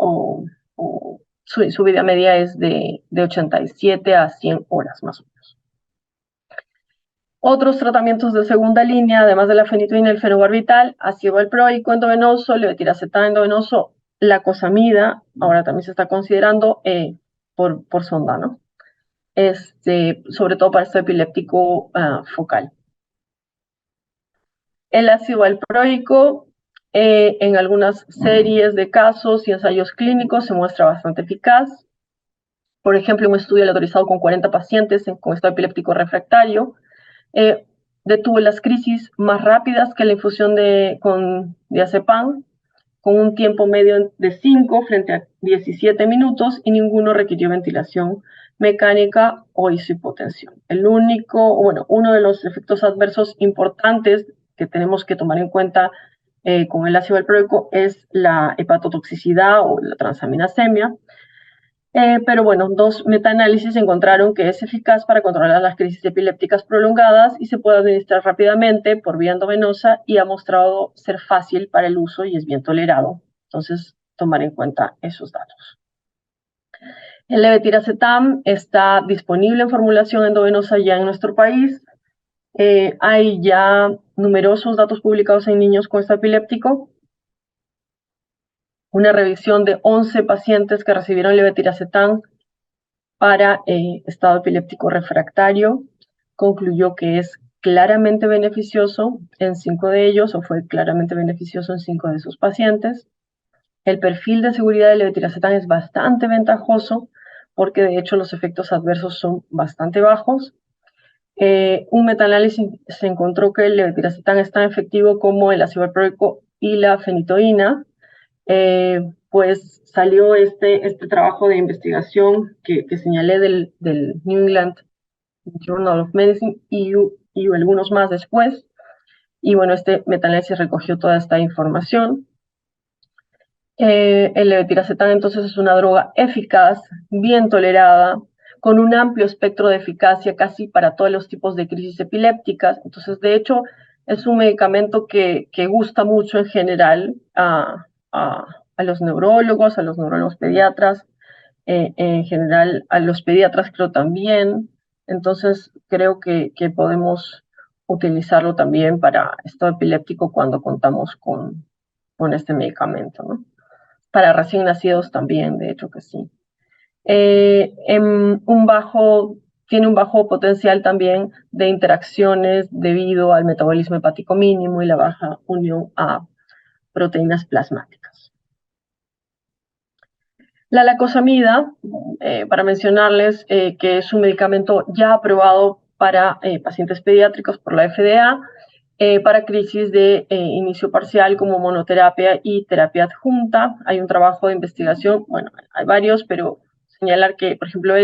su vida media es de 87 a 100 horas más o menos. Otros tratamientos de segunda línea, además de la fenitoína y el fenobarbital, ácido valproico endovenoso, levetiracetam endovenoso, la cosamida, ahora también se está considerando por sonda, ¿no? Sobre todo para este epiléptico focal. El ácido valproico, en algunas series de casos y ensayos clínicos, se muestra bastante eficaz. Por ejemplo, un estudio autorizado con 40 pacientes con estado epiléptico refractario, detuvo las crisis más rápidas que la infusión con diazepam, con un tiempo medio de 5 frente a 17 minutos y ninguno requirió ventilación mecánica o hizo hipotensión. Uno de los efectos adversos importantes que tenemos que tomar en cuenta con el ácido valproico es la hepatotoxicidad o la transaminasemia. Pero bueno, 2 metaanálisis encontraron que es eficaz para controlar las crisis epilépticas prolongadas y se puede administrar rápidamente por vía endovenosa y ha mostrado ser fácil para el uso y es bien tolerado. Entonces, tomar en cuenta esos datos. El levetiracetam está disponible en formulación endovenosa ya en nuestro país. Hay ya numerosos datos publicados en niños con estado epiléptico. Una revisión de 11 pacientes que recibieron levetiracetam para estado epiléptico refractario concluyó que es claramente beneficioso en 5 de ellos, o fue claramente beneficioso en 5 de sus pacientes. El perfil de seguridad del levetiracetam es bastante ventajoso porque de hecho los efectos adversos son bastante bajos. Un metaanálisis se encontró que el levetiracetam es tan efectivo como el ácido valproico y la fenitoína. Pues salió este trabajo de investigación que señalé del New England Journal of Medicine y algunos más después. Y bueno, este metaanálisis recogió toda esta información. El levetiracetam entonces es una droga eficaz, bien tolerada, con un amplio espectro de eficacia casi para todos los tipos de crisis epilépticas. Entonces, de hecho, es un medicamento que gusta mucho en general a los neurólogos, a los neurólogos pediatras, en general a los pediatras creo también. Entonces, creo que podemos utilizarlo también para estado epiléptico cuando contamos con este medicamento, ¿no? Para recién nacidos también, de hecho que sí. Tiene un bajo potencial también de interacciones debido al metabolismo hepático mínimo y la baja unión a proteínas plasmáticas. La lacosamida, para mencionarles que es un medicamento ya aprobado para pacientes pediátricos por la FDA, para crisis de inicio parcial como monoterapia y terapia adjunta. Hay un trabajo de investigación, bueno, hay varios, pero señalar que, por ejemplo,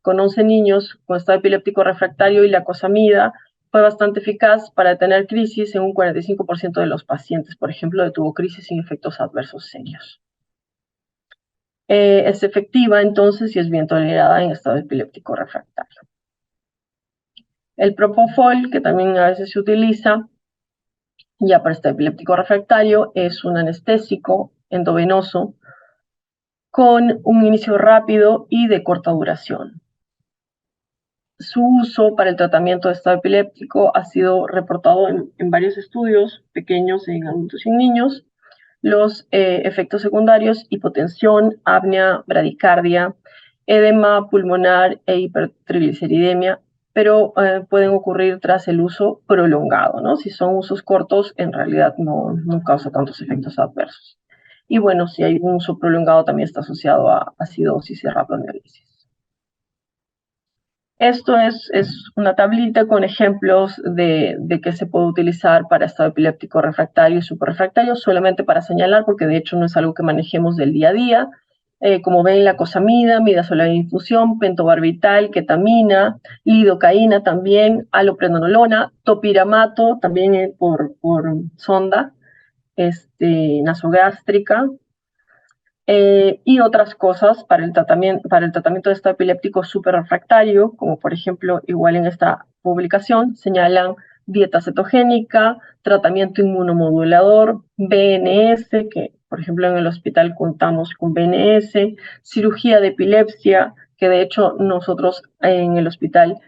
con 11 niños con estado epiléptico refractario y lacosamida, fue bastante eficaz para detener crisis en un 45% de los pacientes, por ejemplo, detuvo crisis sin efectos adversos serios. Es efectiva entonces y es bien tolerada en estado epiléptico refractario. El propofol, que también a veces se utiliza, ya para este epiléptico refractario, es un anestésico endovenoso con un inicio rápido y de corta duración. Su uso para el tratamiento de estado epiléptico ha sido reportado en varios estudios pequeños en adultos y en niños. Los efectos secundarios: hipotensión, apnea, bradicardia, edema pulmonar e hipertrigliceridemia, pero pueden ocurrir tras el uso prolongado, ¿no? Si son usos cortos, en realidad no causa tantos efectos adversos. Y bueno, si hay un uso prolongado también está asociado a acidosis y rhabdomiólisis. Esto es una tablita con ejemplos de qué se puede utilizar para estado epiléptico refractario y suprarrefractario, solamente para señalar, porque de hecho no es algo que manejemos del día a día. Como ven, la cosamida, midazolam de infusión, pentobarbital, ketamina, lidocaína también, alloprenolona, topiramato también por sonda nasogástrica, y otras cosas para el tratamiento de estado epiléptico superrefractario, como por ejemplo, igual en esta publicación, señalan dieta cetogénica, tratamiento inmunomodulador, BNS, que por ejemplo en el hospital contamos con BNS, cirugía de epilepsia, que de hecho nosotros en el hospital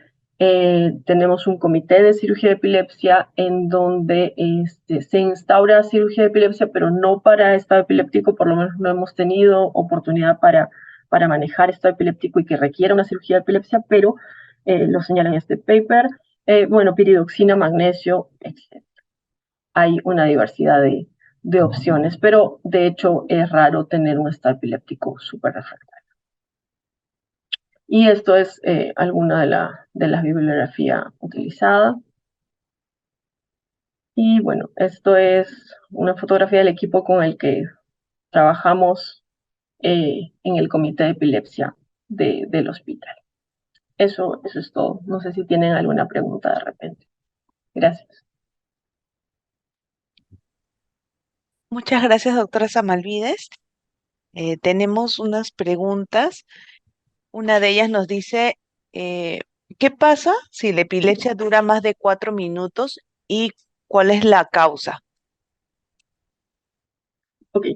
tenemos un comité de cirugía de epilepsia en donde se instaura cirugía de epilepsia, pero no para estado epiléptico, por lo menos no hemos tenido oportunidad para manejar estado epiléptico y que requiera una cirugía de epilepsia, pero lo señala en este paper. Bueno, piridoxina, magnesio, etc. Hay una diversidad de opciones, pero de hecho es raro tener un estado epiléptico súper refractario. Y esto es alguna de la bibliografía utilizada. Y bueno, esto es una fotografía del equipo con el que trabajamos en el comité de epilepsia del hospital. Eso es todo. No sé si tienen alguna pregunta de repente. Gracias. Muchas gracias, doctora Samalvides. Tenemos unas preguntas. Una de ellas nos dice, ¿qué pasa si la epilepsia dura más de 4 minutos y cuál es la causa? Ok.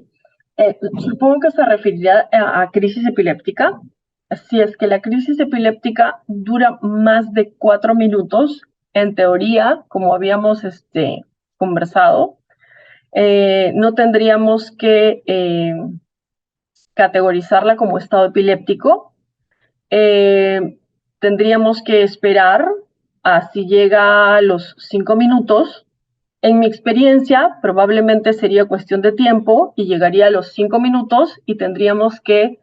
Supongo que se referirá a crisis epiléptica. Si es que la crisis epiléptica dura más de 4 minutos, en teoría, como habíamos conversado, no tendríamos que categorizarla como estado epiléptico. Tendríamos que esperar a si llega a los 5 minutos. En mi experiencia, probablemente sería cuestión de tiempo y llegaría a los 5 minutos y tendríamos que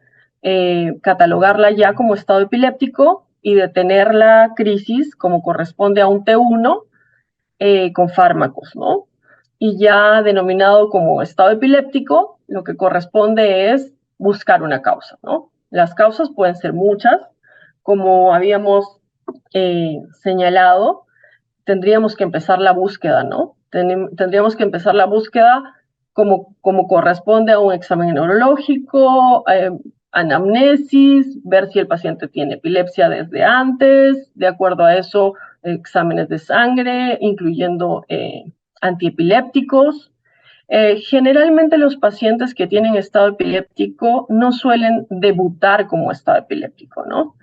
catalogarla ya como estado epiléptico y detener la crisis como corresponde a un T1 con fármacos, ¿no? Y ya denominado como estado epiléptico, lo que corresponde es buscar una causa, ¿no? Las causas pueden ser muchas, como habíamos señalado, tendríamos que empezar la búsqueda, ¿no? Tendríamos que empezar la búsqueda como corresponde a un examen neurológico, anamnesis, ver si el paciente tiene epilepsia desde antes, de acuerdo a eso, exámenes de sangre, incluyendo antiepilépticos. Generalmente los pacientes que tienen estado epiléptico no suelen debutar como estado epiléptico, ¿no?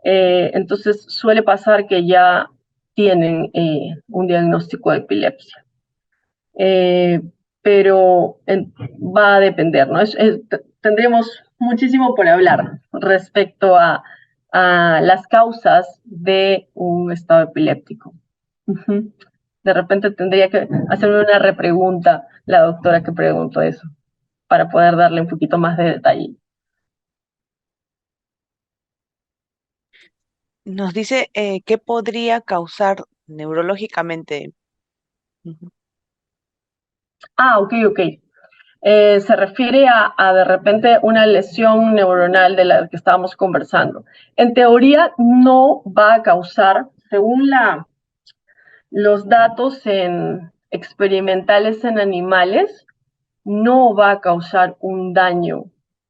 Entonces suele pasar que ya tienen un diagnóstico de epilepsia. Pero va a depender, ¿no? Tendríamos muchísimo por hablar respecto a las causas de un estado epiléptico. De repente tendría que hacerme una repregunta la doctora que preguntó eso, para poder darle un poquito más de detalle. Nos dice, ¿qué podría causar neurológicamente? Ujú. Ok. Se refiere a de repente una lesión neuronal de la que estábamos conversando. En teoría no va a causar, según los datos experimentales en animales, no va a causar un daño,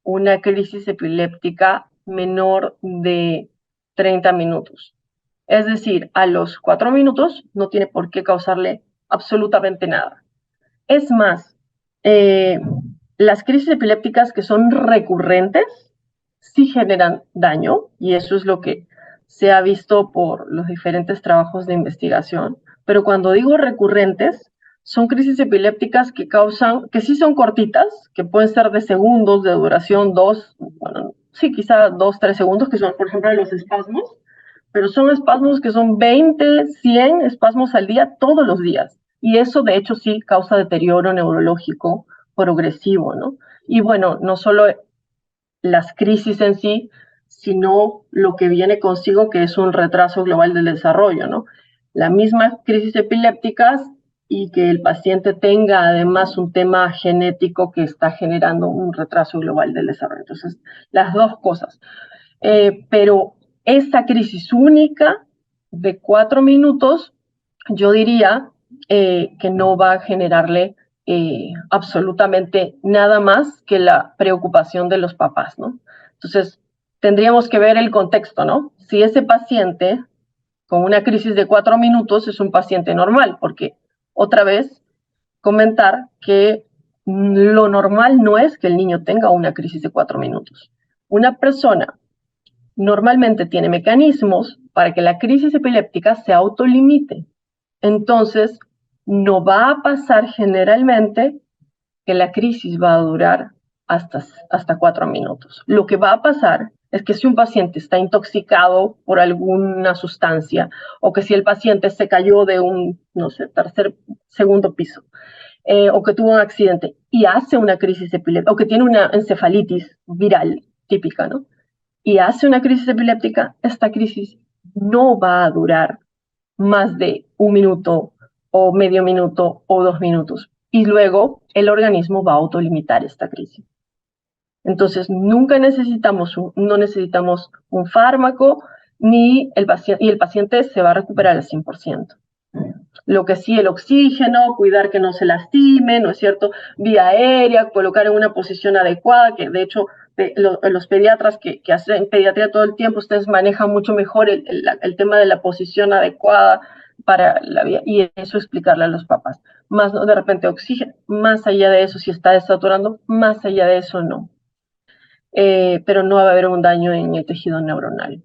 una crisis epiléptica menor de 30 minutos. Es decir, a los 4 minutos no tiene por qué causarle absolutamente nada. Es más, eh, las crisis epilépticas que son recurrentes sí generan daño y eso es lo que se ha visto por los diferentes trabajos de investigación. Pero cuando digo recurrentes, son crisis epilépticas que causan, que sí son cortitas, que pueden ser de segundos, de duración bueno, sí, quizá 2, 3 segundos, que son, por ejemplo, los espasmos, pero son espasmos que son 20, 100 espasmos al día, todos los días. Y eso, de hecho, sí causa deterioro neurológico progresivo, ¿no? Y bueno, no solo las crisis en sí, sino lo que viene consigo, que es un retraso global del desarrollo, ¿no? La misma crisis epilépticas y que el paciente tenga además un tema genético que está generando un retraso global del desarrollo. Entonces, las dos cosas. Pero esta crisis única de 4 minutos, yo diría que no va a generarle absolutamente nada más que la preocupación de los papás, ¿no? Entonces, tendríamos que ver el contexto, ¿no? Si ese paciente con una crisis de 4 minutos es un paciente normal, porque otra vez comentar que lo normal no es que el niño tenga una crisis de 4 minutos. Una persona normalmente tiene mecanismos para que la crisis epiléptica se autolimite. Entonces, no va a pasar generalmente que la crisis va a durar hasta 4 minutos. Lo que va a pasar es que si un paciente está intoxicado por alguna sustancia o que si el paciente se cayó de un, no sé, segundo piso, o que tuvo un accidente y hace una crisis epiléptica, o que tiene una encefalitis viral típica, ¿no? Y hace una crisis epiléptica, esta crisis no va a durar más de 1 minuto o medio minuto o 2 minutos. Y luego el organismo va a autolimitar esta crisis. Entonces, nunca no necesitamos un fármaco ni y el paciente se va a recuperar al 100%. Lo que sí, el oxígeno, cuidar que no se lastime, ¿no es cierto? Vía aérea, colocar en una posición adecuada, que de hecho los pediatras que hacen pediatría todo el tiempo, ustedes manejan mucho mejor el tema de la posición adecuada para la vía, y eso explicarle a los papás. Más, ¿no? De repente oxígeno, más allá de eso, si está desaturando, más allá de eso no. Pero no va a haber un daño en el tejido neuronal.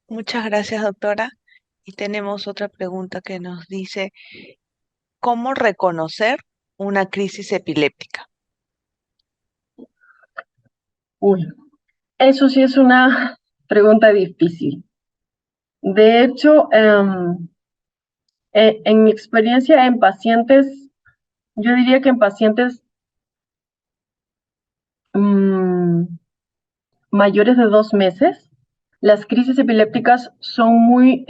Muchas gracias, doctora. Y tenemos otra pregunta que nos dice, ¿cómo reconocer una crisis epiléptica? Uy, eso sí es una pregunta difícil. De hecho, en mi experiencia en pacientes, yo diría que en pacientes mayores de 2 meses, las crisis epilépticas son muy,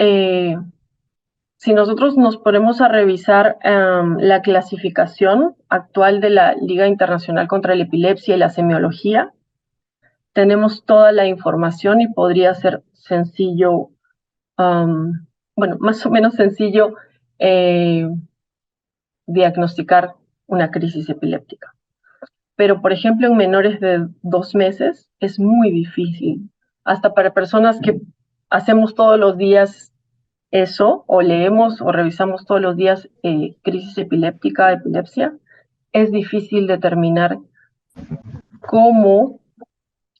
si nosotros nos ponemos a revisar la clasificación actual de la Liga Internacional contra la Epilepsia y la Semiología, tenemos toda la información y podría ser sencillo, bueno, más o menos sencillo diagnosticar una crisis epiléptica. Pero, por ejemplo, en menores de 2 meses es muy difícil. Hasta para personas que hacemos todos los días eso, o leemos o revisamos todos los días crisis epiléptica, epilepsia, es difícil determinar cómo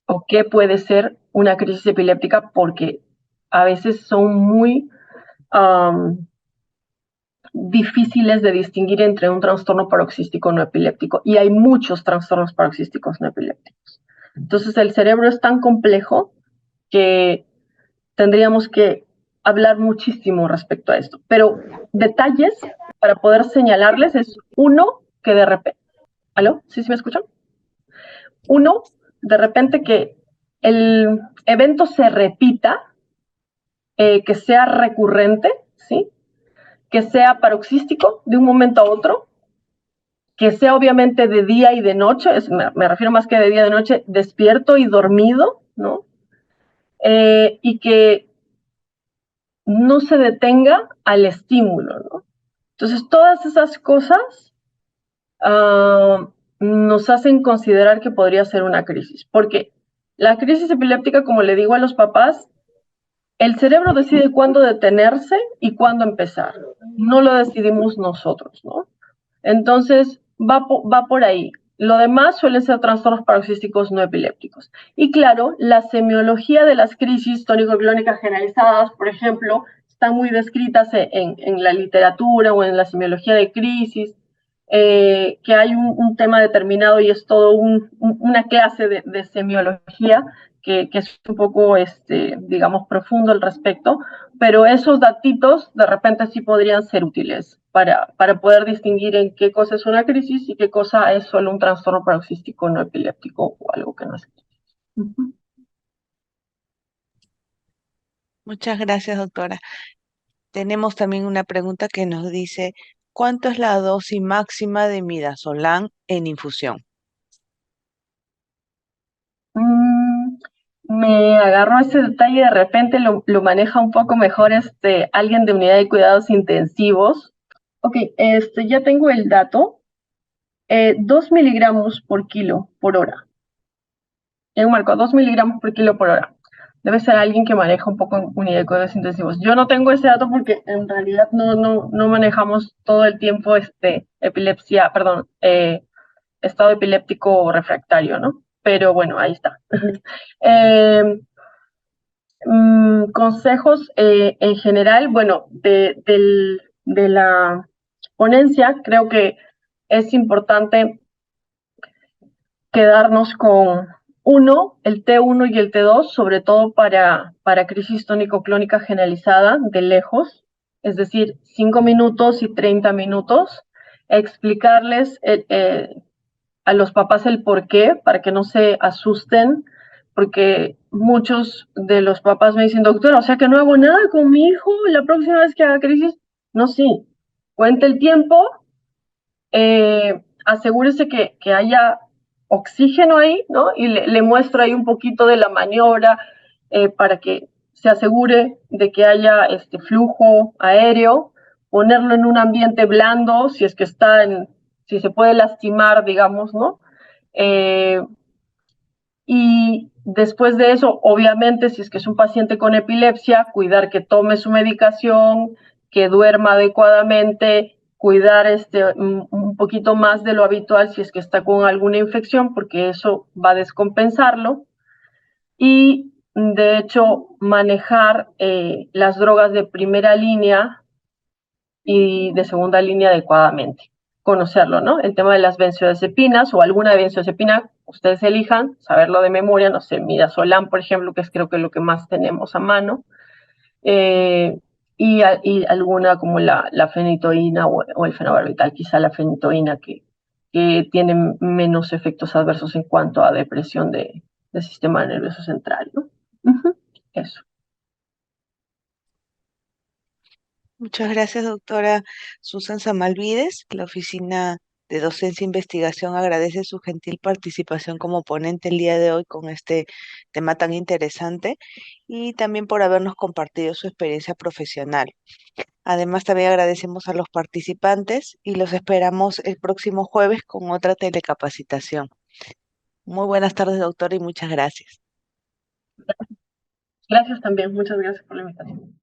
o qué puede ser una crisis epiléptica porque a veces son muy difíciles de distinguir entre un trastorno paroxístico no epiléptico, y hay muchos trastornos paroxísticos no epilépticos. Entonces el cerebro es tan complejo que tendríamos que hablar muchísimo respecto a esto. Pero detalles para poder señalarles es uno, que de repente, ¿aló? ¿Sí me escuchan? Uno, de repente que el evento se repita, que sea recurrente, ¿sí? Que sea paroxístico de un momento a otro, que sea obviamente de día y de noche, me refiero más que de día y de noche, despierto y dormido, ¿no? Y que no se detenga al estímulo, ¿no? Entonces, todas esas cosas nos hacen considerar que podría ser una crisis, porque la crisis epiléptica, como le digo a los papás, el cerebro decide cuándo detenerse y cuándo empezar, no lo decidimos nosotros, ¿no? Entonces, va por ahí. Lo demás suelen ser trastornos paroxísticos no epilépticos. Y claro, la semiología de las crisis tónico-clónicas generalizadas, por ejemplo, están muy descritas en la literatura o en la semiología de crisis, que hay un tema determinado y es todo una clase de semiología que es un poco, digamos, profundo al respecto, pero esos datitos de repente sí podrían ser útiles para poder distinguir en qué cosa es una crisis y qué cosa es solo un trastorno paroxístico no epiléptico o algo que no es crisis. Ujú. Muchas gracias, doctora. Tenemos también una pregunta que nos dice, ¿cuánto es la dosis máxima de midazolam en infusión? Mm, Me agarró ese detalle, de repente lo maneja un poco mejor alguien de unidad de cuidados intensivos. Ok, ya tengo el dato. 2 miligramos por kilo por hora. En marco, 2 miligramos por kilo por hora. Debe ser alguien que maneja un poco en unidad de cuidados intensivos. Yo no tengo ese dato porque en realidad no manejamos todo el tiempo epilepsia, perdón, estado epiléptico refractario, ¿no? Pero bueno, ahí está. eh, Consejos en general, bueno, de la ponencia, creo que es importante quedarnos con el T1 y el T2, sobre todo para crisis tónico-clónica generalizada de lejos, es decir, 5 minutos y 30 minutos, explicarles a los papás el por qué, para que no se asusten, porque muchos de los papás me dicen, doctora, o sea que no hago nada con mi hijo la próxima vez que haga crisis. No, sí, cuente el tiempo, asegúrese que haya oxígeno ahí, ¿no? Y le muestro ahí un poquito de la maniobra para que se asegure de que haya este flujo aéreo, ponerlo en un ambiente blando, si es que si se puede lastimar, digamos, ¿no? Eh, y después de eso, obviamente, si es que es un paciente con epilepsia, cuidar que tome su medicación, que duerma adecuadamente, cuidar un poquito más de lo habitual si es que está con alguna infección, porque eso va a descompensarlo. Y de hecho, manejar las drogas de primera línea y de segunda línea adecuadamente. Conocerlo, ¿no? El tema de las benzodiazepinas o alguna benzodiazepina, ustedes elijan, saberlo de memoria, no sé, midazolam, por ejemplo, que es creo que lo que más tenemos a mano, eh, y alguna como la fenitoína o el fenobarbital, quizá la fenitoína que tiene menos efectos adversos en cuanto a depresión del sistema nervioso central, ¿no? Eso. Muchas gracias, doctora Susan Samalvides. La Oficina de Docencia e Investigación agradece su gentil participación como ponente el día de hoy con este tema tan interesante y también por habernos compartido su experiencia profesional. Además, también agradecemos a los participantes y los esperamos el próximo jueves con otra telecapacitación. Muy buenas tardes, doctora, y muchas gracias. Gracias también, muchas gracias por la invitación.